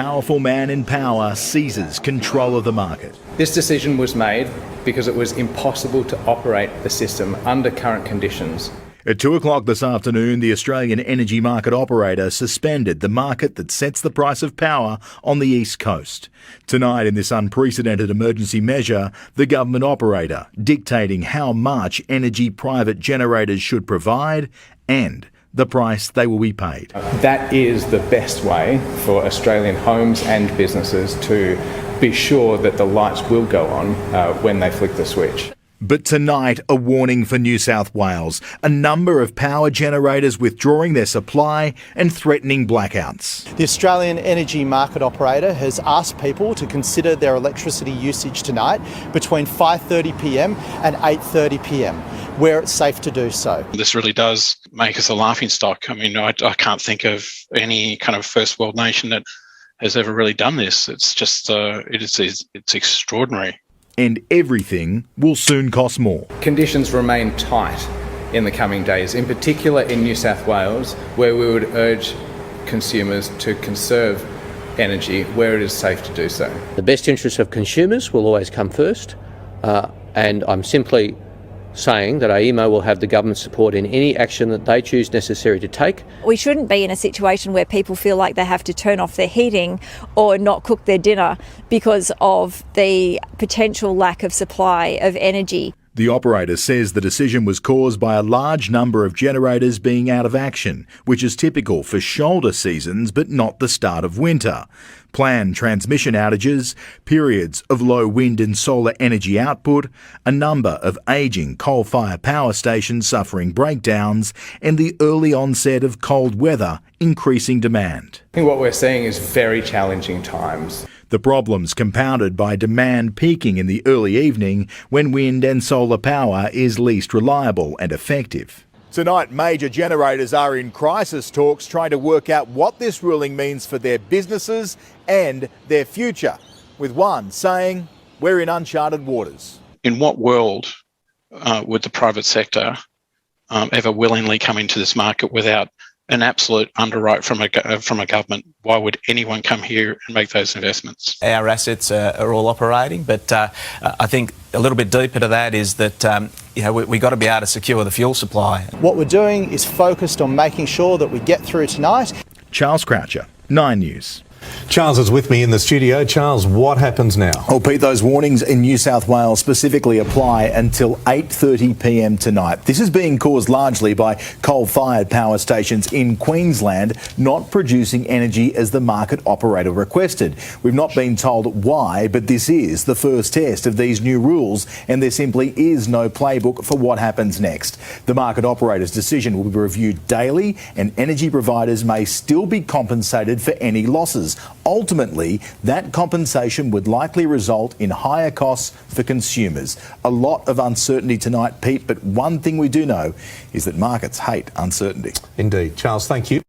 Powerful man in power seizes control of the market. This decision was made because it was impossible to operate the system under current conditions. At 2 o'clock this afternoon, the Australian energy market operator suspended the market that sets the price of power on the East Coast. Tonight, in this unprecedented emergency measure, the government operator dictating how much energy private generators should provide and the price they will be paid. That is the best way for Australian homes and businesses to be sure that the lights will go on when they flick the switch. But tonight, a warning for New South Wales. A number of power generators withdrawing their supply and threatening blackouts. The Australian Energy Market Operator has asked people to consider their electricity usage tonight between 5:30pm and 8:30pm, where it's safe to do so. This really does make us a laughingstock. I mean, I can't think of any kind of first world nation that has ever really done this. It's just, it's extraordinary. And everything will soon cost more. Conditions remain tight in the coming days, in particular in New South Wales, where we would urge consumers to conserve energy where it is safe to do so. The best interests of consumers will always come first, and I'm simply saying that AEMO will have the government's support in any action that they choose necessary to take. We shouldn't be in a situation where people feel like they have to turn off their heating or not cook their dinner because of the potential lack of supply of energy. The operator says the decision was caused by a large number of generators being out of action, which is typical for shoulder seasons but not the start of winter. Planned transmission outages, periods of low wind and solar energy output, a number of ageing coal-fired power stations suffering breakdowns, and the early onset of cold weather increasing demand. I think what we're seeing is very challenging times. The problems compounded by demand peaking in the early evening when wind and solar power is least reliable and effective. Tonight, major generators are in crisis talks trying to work out what this ruling means for their businesses and their future, with one saying, "We're in uncharted waters." In what world would the private sector ever willingly come into this market without an absolute underwrite from a government? Why would anyone come here and make those investments? Our assets are all operating, but I think a little bit deeper to that is that we've got to be able to secure the fuel supply. What we're doing is focused on making sure that we get through tonight. Charles Croucher, 9 News. Charles is with me in the studio. Charles, what happens now? Well, Pete, those warnings in New South Wales specifically apply until 8:30pm tonight. This is being caused largely by coal-fired power stations in Queensland not producing energy as the market operator requested. We've not been told why, but this is the first test of these new rules, and there simply is no playbook for what happens next. The market operator's decision will be reviewed daily, and energy providers may still be compensated for any losses. Ultimately, that compensation would likely result in higher costs for consumers. A lot of uncertainty tonight, Pete, but one thing we do know is that markets hate uncertainty. Indeed. Charles, thank you.